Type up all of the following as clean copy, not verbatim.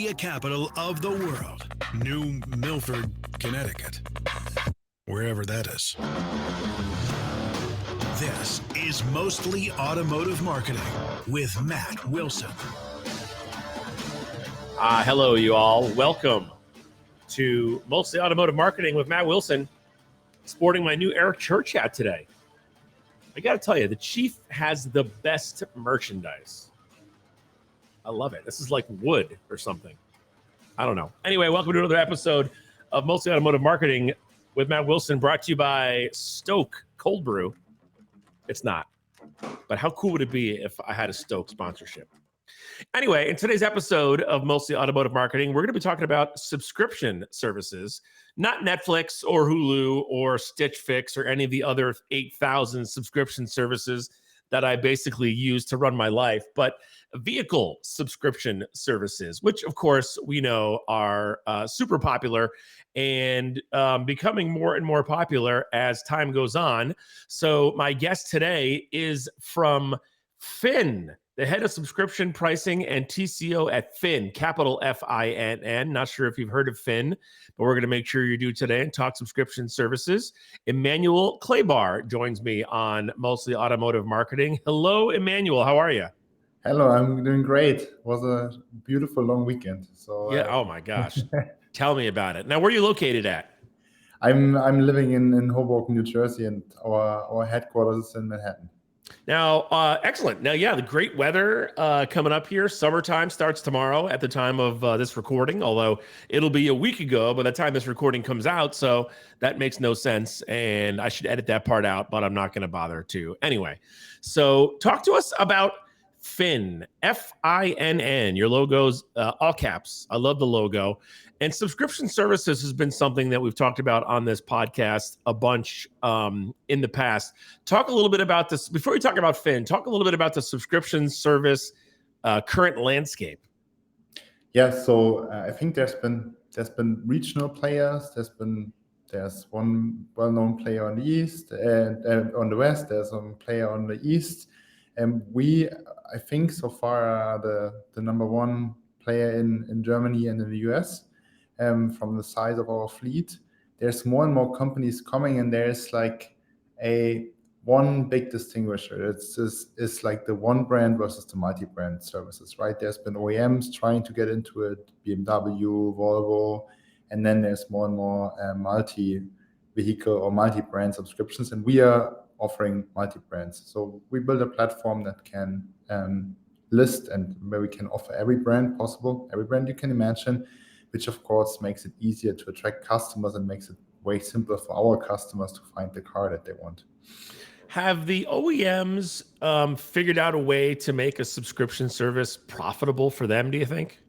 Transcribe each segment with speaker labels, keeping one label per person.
Speaker 1: media capital of the world, New Milford, Connecticut. Wherever that is. This is Mostly Automotive Marketing with Matt Wilson.
Speaker 2: Hello, you all. Welcome to Mostly Automotive Marketing with Matt Wilson. Sporting my new Eric Church hat today. I got to tell you, the Chief has the best merchandise. I love it. This is like wood or something. I don't know. Anyway, welcome to another episode of Mostly Automotive Marketing with Matt Wilson, brought to you by Stoke Cold Brew. It's not. But how cool would it be if I had a Stoke sponsorship? Anyway, in today's episode of Mostly Automotive Marketing, we're going to be talking about subscription services, not Netflix or Hulu or Stitch Fix or any of the other 8,000 subscription services that I basically use to run my life, but vehicle subscription services, which of course we know are super popular and becoming more and more popular as time goes on. So my guest today is from Finn, the head of subscription pricing and TCO at Finn, capital Finn. Not sure if you've heard of Finn, but we're going to make sure you do today and talk subscription services. Immanuel Klaiber joins me on Mostly Automotive Marketing. Hello, Immanuel. How are you?
Speaker 3: Hello, I'm doing great. It was a beautiful long weekend. So
Speaker 2: yeah. Oh my gosh. Tell me about it. Now, where are you located at?
Speaker 3: I'm living in Hoboken, New Jersey, and our headquarters is in Manhattan.
Speaker 2: Now, excellent. Now, yeah, the great weather coming up here. Summertime starts tomorrow at the time of this recording, although it'll be a week ago by the time this recording comes out. So that makes no sense. And I should edit that part out, but I'm not going to bother to. Anyway, so talk to us about Finn, Finn. Your logo's all caps. I love the logo. And subscription services has been something that we've talked about on this podcast a bunch in the past. Talk a little bit about this. Before we talk about Finn, talk a little bit about the subscription service current landscape.
Speaker 3: Yeah, so I think there's been regional players. There's one well-known player on the east and on the west. There's one player on the east. And I think so far are the number one player in Germany and in the US. From the size of our fleet, there's more and more companies coming, and there's like one big distinguisher. It's like the one brand versus the multi-brand services, right? There's been OEMs trying to get into it, BMW, Volvo, and then there's more and more multi-vehicle or multi-brand subscriptions, and we are offering multi-brands. So we build a platform that can list and where we can offer every brand possible, every brand you can imagine, which of course makes it easier to attract customers and makes it way simpler for our customers to find the car that they want.
Speaker 2: Have the OEMs figured out a way to make a subscription service profitable for them, do you think?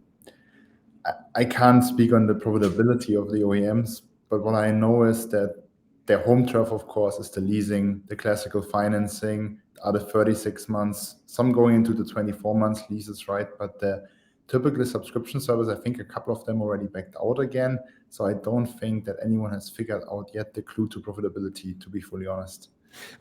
Speaker 3: I can't speak on the profitability of the OEMs, but what I know is that their home turf, of course, is the leasing, the classical financing, are the 36 months, some going into the 24 months leases, right? But the typically subscription service, I think a couple of them already backed out again. So I don't think that anyone has figured out yet the clue to profitability, to be fully honest.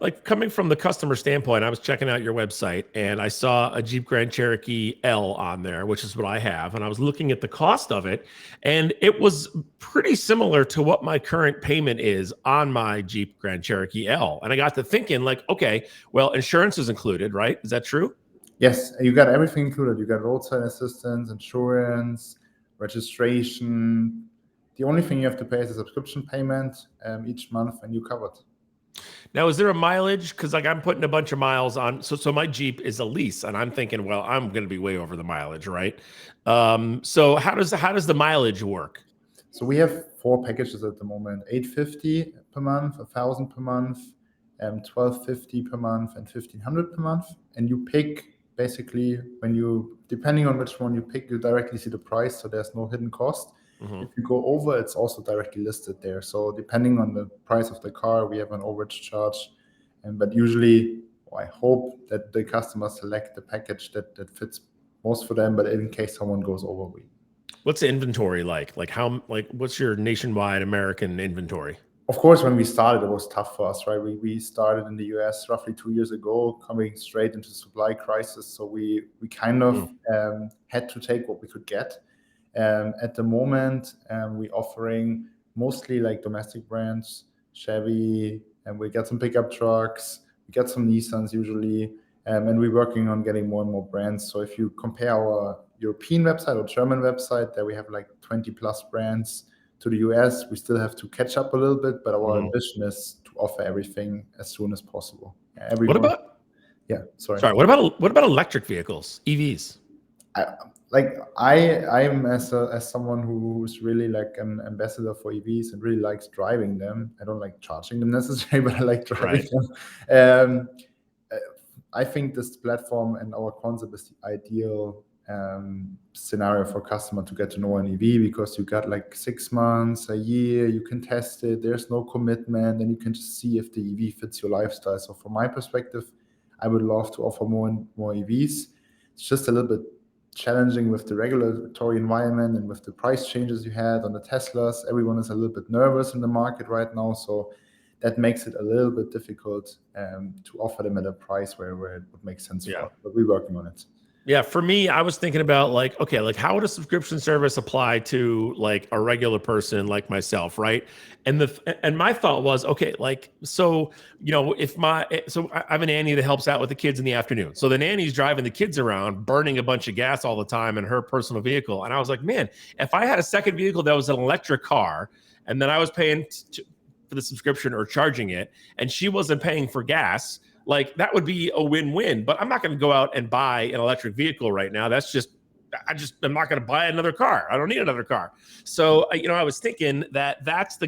Speaker 2: Like coming from the customer standpoint, I was checking out your website and I saw a Jeep Grand Cherokee L on there, which is what I have. And I was looking at the cost of it, and it was pretty similar to what my current payment is on my Jeep Grand Cherokee L. And I got to thinking like, okay, well, insurance is included, right? Is that true?
Speaker 3: Yes, you got everything included. You got roadside assistance, insurance, registration. The only thing you have to pay is a subscription payment each month, and you're covered.
Speaker 2: Now, is there a mileage? Because like I'm putting a bunch of miles on. So my Jeep is a lease, and I'm thinking, well, I'm going to be way over the mileage, right? So how does the mileage work?
Speaker 3: So we have 4 packages at the moment: $850 per month, $1,000 per month, $1,250 per month, and $1,500 per month. And you pick basically depending on which one you pick, you directly see the price, so there's no hidden cost. Mm-hmm. If you go over, it's also directly listed there. So depending on the price of the car, we have an overage charge. But usually, I hope that the customers select the package that fits most for them. But in case someone goes over,
Speaker 2: what's the inventory like? What's your nationwide American inventory?
Speaker 3: Of course, when we started, it was tough for us, right? We started in the US roughly 2 years ago, coming straight into supply crisis. So we kind of had to take what we could get. At the moment, we're offering mostly like domestic brands, Chevy, and we got some pickup trucks, we got some Nissans usually, and we're working on getting more and more brands. So if you compare our European website or German website, there we have like 20 plus brands. To the US, we still have to catch up a little bit, but our ambition is to offer everything as soon as possible.
Speaker 2: What about?
Speaker 3: Yeah, sorry.
Speaker 2: Sorry. What about electric vehicles, EVs?
Speaker 3: I'm as someone who's really like an ambassador for EVs and really likes driving them. I don't like charging them necessarily, but I like driving them. I think this platform and our concept is the ideal scenario for customer to get to know an EV, because you got like 6 months, a year, you can test it. There's no commitment, and you can just see if the EV fits your lifestyle. So from my perspective, I would love to offer more and more EVs. It's just a little bit challenging with the regulatory environment and with the price changes you had on the Teslas. Everyone is a little bit nervous in the market right now, so that makes it a little bit difficult to offer them at a price where it would make sense for us. But we're working on it.
Speaker 2: Yeah, for me, I was thinking about like, okay, like how would a subscription service apply to like a regular person like myself, right? And my thought was, okay, like, so, you know, I have a nanny that helps out with the kids in the afternoon. So the nanny's driving the kids around, burning a bunch of gas all the time in her personal vehicle. And I was like, man, if I had a second vehicle that was an electric car, and then I was paying for the subscription or charging it, and she wasn't paying for gas, like that would be a win-win. But I'm not going to go out and buy an electric vehicle right now. I'm not going to buy another car. I don't need another car. So, I was thinking that's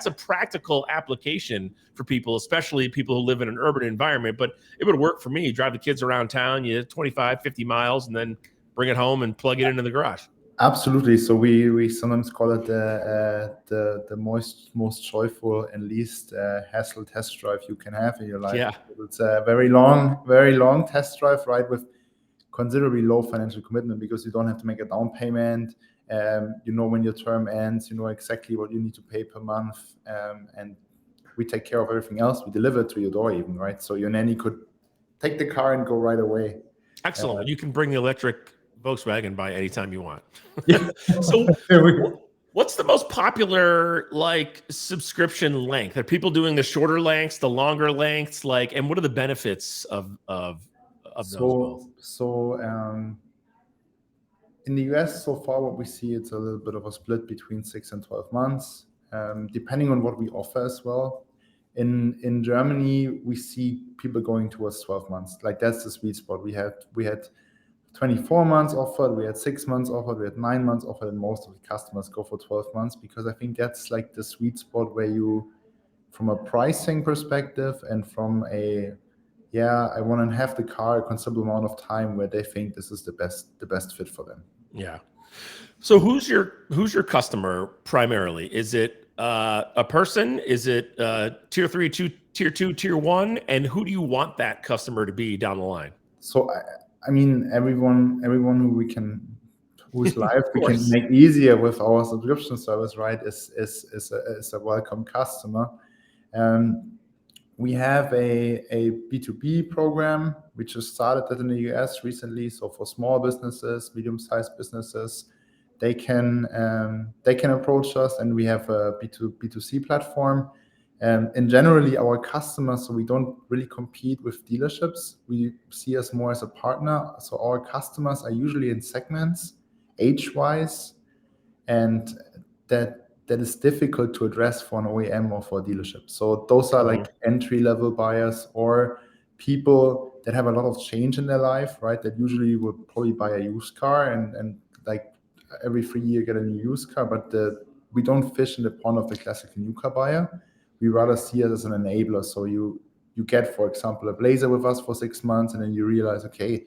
Speaker 2: a practical application for people, especially people who live in an urban environment. But it would work for me. Drive the kids around town, 25, 50 miles, and then bring it home and plug it into the garage.
Speaker 3: Absolutely. So we sometimes call it the most joyful and least hassle test drive you can have in your life.
Speaker 2: Yeah.
Speaker 3: It's a very long test drive, right? With considerably low financial commitment, because you don't have to make a down payment. When your term ends, you know exactly what you need to pay per month, and we take care of everything else. We deliver it to your door even, right? So your nanny could take the car and go right away.
Speaker 2: Excellent. You can bring the electric Volkswagen by anytime you want.
Speaker 3: Yeah.
Speaker 2: So what's the most popular like subscription length? Are people doing the shorter lengths, the longer lengths, and what are the benefits of those both?
Speaker 3: So in the US so far, what we see, it's a little bit of a split between 6 and 12 months, depending on what we offer as well. In Germany, we see people going towards 12 months. Like that's the sweet spot. We had 24 months offered, we had 6 months offered, we had 9 months offered, and most of the customers go for 12 months, because I think that's like the sweet spot where you, from a pricing perspective and from I want to have the car a considerable amount of time, where they think this is the best fit for them.
Speaker 2: Yeah. So who's your customer primarily? Is it a person? Is it tier 3, tier 2, tier 1? And who do you want that customer to be down the line?
Speaker 3: So I mean, everyone whose life we can make easier with our subscription service, right, is a welcome customer. We have a B2B program, which just started that in the US recently. So for small businesses, medium-sized businesses, they can approach us, and we have a B2C platform. And generally, our customers, so we don't really compete with dealerships. We see us more as a partner. So our customers are usually in segments, age-wise, and that is difficult to address for an OEM or for a dealership. So those are like entry-level buyers, or people that have a lot of change in their life, right? That usually would probably buy a used car and like every 3 years get a new used car, but we don't fish in the pond of the classical new car buyer. We rather see it as an enabler. So you get, for example, a Blazer with us for 6 months, and then you realize, okay,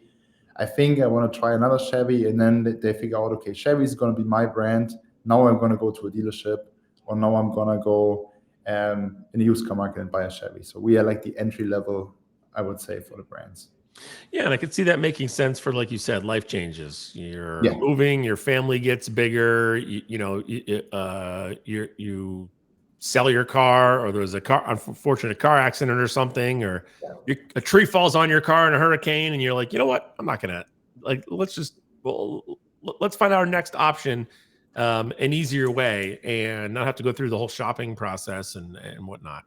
Speaker 3: I think I want to try another Chevy, and then they figure out, okay, Chevy is going to be my brand. Now I'm going to go to a dealership, or now I'm going to go in the used car market and buy a Chevy. So we are like the entry level, I would say, for the brands.
Speaker 2: Yeah, and I could see that making sense for, like you said, life changes. You're moving, your family gets bigger. You sell your car, or there's unfortunate car accident or something, or a tree falls on your car in a hurricane, and you're like, you know what? I'm not gonna let's just let's find our next option, an easier way, and not have to go through the whole shopping process and whatnot.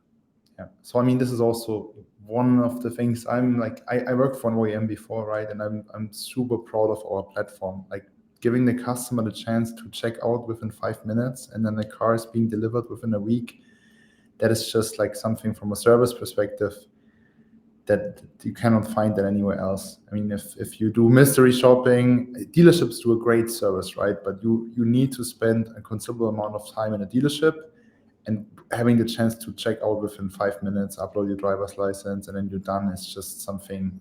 Speaker 3: Yeah. So I mean, this is also one of the things I'm like. I worked for an OEM before, right? And I'm super proud of our platform. Like giving the customer the chance to check out within 5 minutes, and then the car is being delivered within a week. That is just like something from a service perspective that you cannot find that anywhere else. I mean, if you do mystery shopping, dealerships do a great service, right? But you need to spend a considerable amount of time in a dealership, and having the chance to check out within 5 minutes, upload your driver's license, and then you're done. It's just something.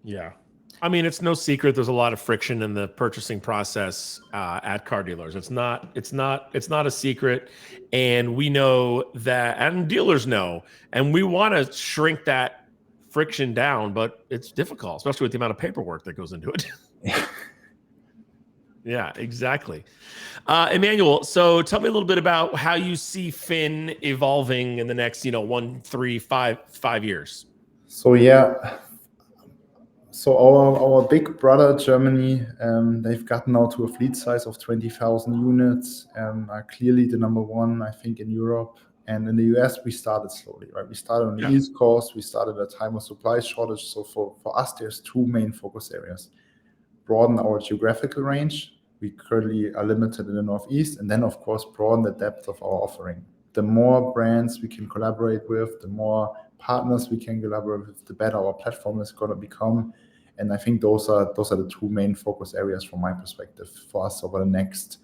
Speaker 2: Yeah. I mean, it's no secret there's a lot of friction in the purchasing process at car dealers. It's not a secret, and we know that, and dealers know, and we want to shrink that friction down, but it's difficult, especially with the amount of paperwork that goes into it. Yeah, exactly. Immanuel, so tell me a little bit about how you see Finn evolving in the next, 1, 3, 5 years.
Speaker 3: So yeah. So our big brother Germany, they've gotten now to a fleet size of 20,000 units, are clearly the number one, I think, in Europe. And in the US, we started slowly, right? We started on the East Coast. We started at a time of supply shortage. So for us, there's two main focus areas: broaden our geographical range. We currently are limited in the Northeast, and then of course broaden the depth of our offering. The more brands we can collaborate with, the more partners we can collaborate with, the better our platform is going to become. And I think those are the two main focus areas from my perspective for us over the next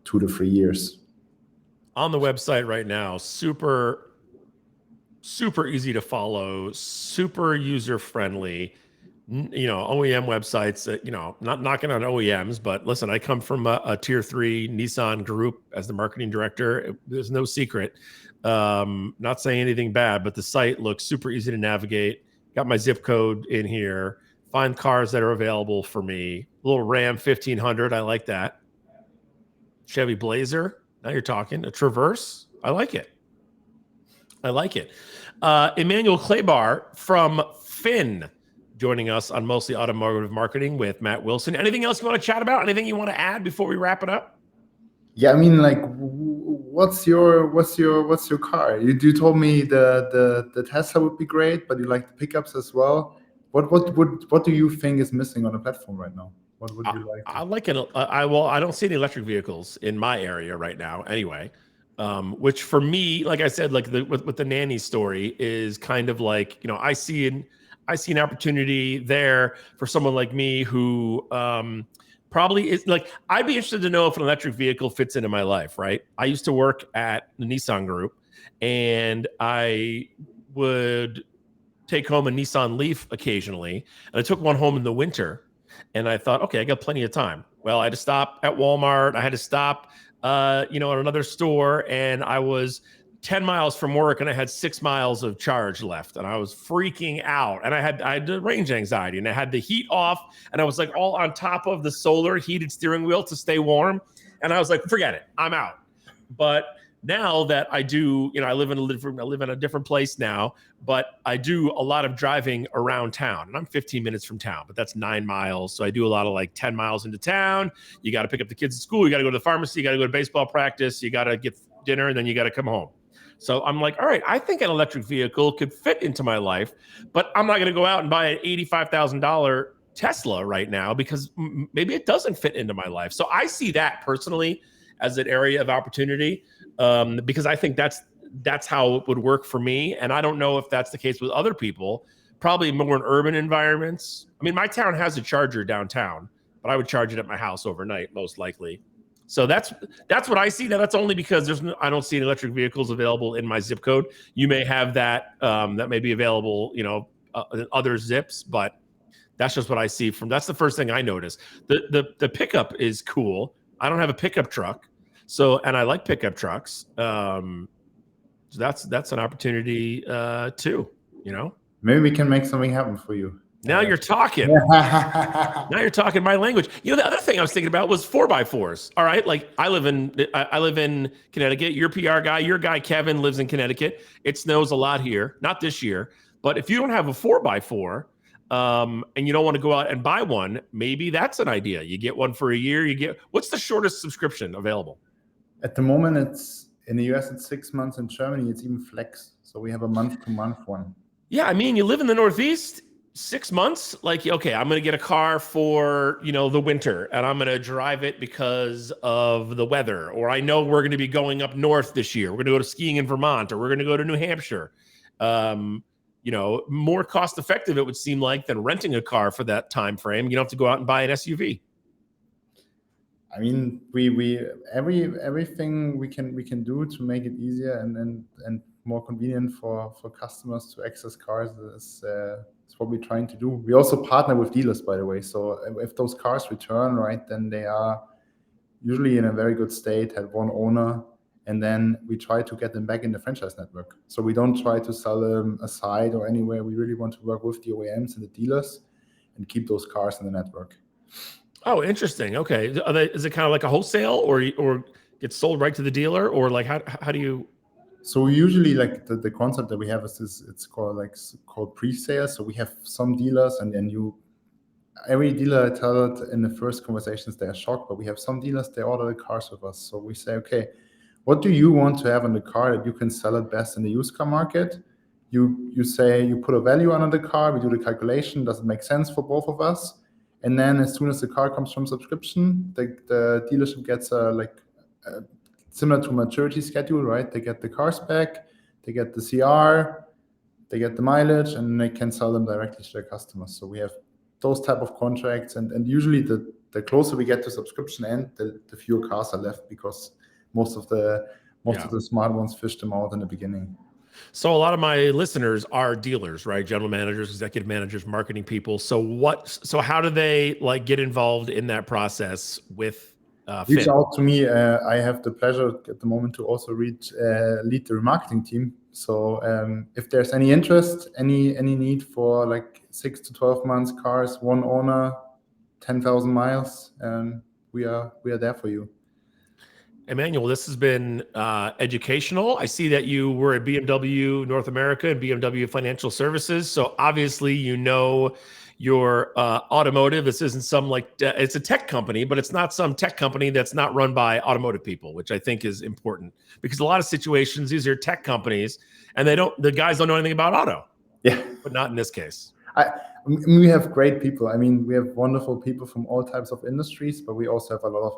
Speaker 3: 2 to 3 years.
Speaker 2: On the website right now, super easy to follow, super user friendly. OEM websites, not knocking on OEMs, but listen, I come from a tier 3 Nissan group as the marketing director. There's no secret. Not saying anything bad, but the site looks super easy to navigate. Got my zip code in here. Find cars that are available for me. A little Ram 1500. I like that. Chevy Blazer. Now you're talking. A Traverse. I like it. Immanuel Klaiber from Finn joining us on Mostly Automotive Marketing with Matt Wilson. Anything else you want to chat about? Anything you want to add before we wrap it up?
Speaker 3: Yeah, I mean, like, what's your car? You told me the Tesla would be great, but you like the pickups as well. What do you think is missing on the platform right now? What would you like?
Speaker 2: I like it. I don't see any electric vehicles in my area right now, anyway. Which for me, like I said, like with the nanny story is kind of like, I see an opportunity there for someone like me who probably is like, I'd be interested to know if an electric vehicle fits into my life, right? I used to work at the Nissan Group, and I would take home a Nissan Leaf occasionally, and I took one home in the winter, and I thought, okay, I got plenty of time. Well, I had to stop at Walmart. I had to stop, at another store, and I was 10 miles from work, and I had 6 miles of charge left, and I was freaking out. And I had the range anxiety, and I had the heat off, and I was like all on top of the solar heated steering wheel to stay warm. And I was like, forget it, I'm out. But now that I do, I live in a different place now, but I do a lot of driving around town, and I'm 15 minutes from town, but that's 9 miles. So I do a lot of like 10 miles into town. You got to pick up the kids at school. You got to go to the pharmacy. You got to go to baseball practice. You got to get dinner, and then you got to come home. So I'm like, all right, I think an electric vehicle could fit into my life, but I'm not going to go out and buy an $85,000 Tesla right now because maybe it doesn't fit into my life. So I see that personally as an area of opportunity, because I think that's how it would work for me. And I don't know if that's the case with other people, probably more in urban environments. I mean, my town has a charger downtown, but I would charge it at my house overnight, most likely. So that's what I see. Now, that's only because I don't see any electric vehicles available in my zip code. You may have that, that may be available, in other zips, but that's just what I see that's the first thing I notice. The pickup is cool. I don't have a pickup truck. And I like pickup trucks. So that's an opportunity too,
Speaker 3: Maybe we can make something happen for you.
Speaker 2: Now you're talking. Now you're talking my language. The other thing I was thinking about was 4x4s. All right, like I live in Connecticut. Your PR guy, your guy Kevin lives in Connecticut. It snows a lot here. Not this year, but if you don't have a 4x4, and you don't want to go out and buy one, maybe that's an idea. You get one for a year. What's the shortest subscription available?
Speaker 3: At the moment, it's in the US, it's 6 months. In Germany, it's even flex. So we have a month-to-month one.
Speaker 2: Yeah, I mean, you live in the Northeast, 6 months, like, okay, I'm going to get a car for, the winter, and I'm going to drive it because of the weather, or I know we're going to be going up north this year. We're going to go to skiing in Vermont, or we're going to go to New Hampshire. More cost effective, it would seem like, than renting a car for that time frame. You don't have to go out and buy an SUV.
Speaker 3: I mean, we everything we can do to make it easier and more convenient for customers to access cars is what we're trying to do. We also partner with dealers, by the way. So if those cars return, right, then they are usually in a very good state, have one owner, and then we try to get them back in the franchise network. So we don't try to sell them aside or anywhere. We really want to work with the OEMs and the dealers and keep those cars in the network.
Speaker 2: Oh, interesting. Okay. Is it kind of like a wholesale or gets sold right to the dealer, or like how do you?
Speaker 3: So usually, like the concept that we have is it's called pre-sale. So we have some dealers, and every dealer, I tell it in the first conversations, they're shocked, but we have some dealers, they order the cars with us. So we say, okay, what do you want to have in the car that you can sell it best in the used car market? You say, you put a value on the car, we do the calculation, does it make sense for both of us? And then as soon as the car comes from subscription, the dealership gets similar to maturity schedule, right? They get the cars back, they get the CR, they get the mileage, and they can sell them directly to their customers. So we have those type of contracts, and usually the closer we get to subscription end, the fewer cars are left, because most of the smart ones fish them out in the beginning.
Speaker 2: So a lot of my listeners are dealers, right? General managers, executive managers, marketing people. So how do they get involved in that process with
Speaker 3: Reach
Speaker 2: Finn?
Speaker 3: out to me. I have the pleasure at the moment to also lead the remarketing team. So if there's any interest, any need for 6 to 12 months cars, one owner, 10,000 miles, we are there for you.
Speaker 2: Emmanuel, this has been educational. I see that you were at BMW North America and BMW Financial Services. So obviously, your automotive. This isn't it's a tech company, but it's not some tech company that's not run by automotive people, which I think is important, because a lot of situations, these are tech companies and the guys don't know anything about auto.
Speaker 3: Yeah.
Speaker 2: But not in this case.
Speaker 3: We have great people. I mean, we have wonderful people from all types of industries, but we also have a lot of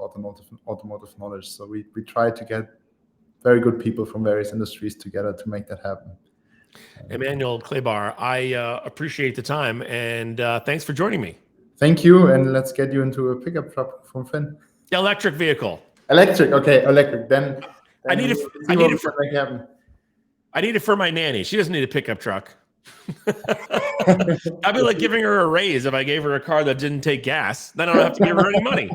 Speaker 3: automotive knowledge. So we try to get very good people from various industries together to make that happen.
Speaker 2: Immanuel Klaiber, I appreciate the time, and thanks for joining me.
Speaker 3: Thank you, and let's get you into a pickup truck from Finn.
Speaker 2: Electric vehicle.
Speaker 3: Electric, okay, electric. Then
Speaker 2: I need it for my nanny. She doesn't need a pickup truck. I'd be like giving her a raise if I gave her a car that didn't take gas. Then I don't have to give her any money.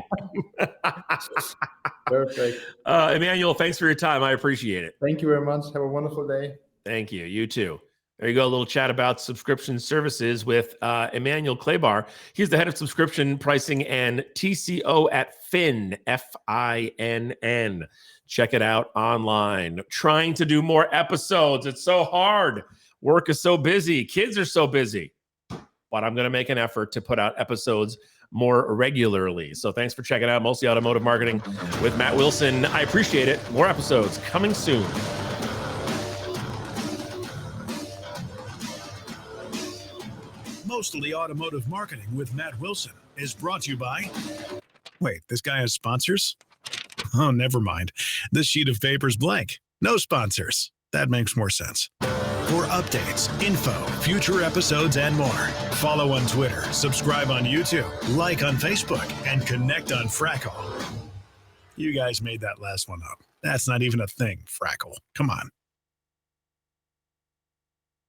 Speaker 3: Perfect.
Speaker 2: Immanuel, thanks for your time. I appreciate it.
Speaker 3: Thank you very much. Have a wonderful day.
Speaker 2: Thank you. You too. There you go. A little chat about subscription services with Immanuel Klaiber. He's the head of subscription pricing and TCO at Finn, Finn. Check it out online. Trying to do more episodes. It's so hard. Work is so busy. Kids are so busy. But I'm going to make an effort to put out episodes more regularly. So thanks for checking out Mostly Automotive Marketing with Matt Wilson. I appreciate it. More episodes coming soon.
Speaker 1: Mostly Automotive Marketing with Matt Wilson is brought to you by... Wait, this guy has sponsors? Oh, never mind. This sheet of paper's blank. No sponsors. That makes more sense. For updates, info, future episodes, and more, follow on Twitter, subscribe on YouTube, like on Facebook, and connect on Frackle. You guys made that last one up. That's not even a thing, Frackle. Come on.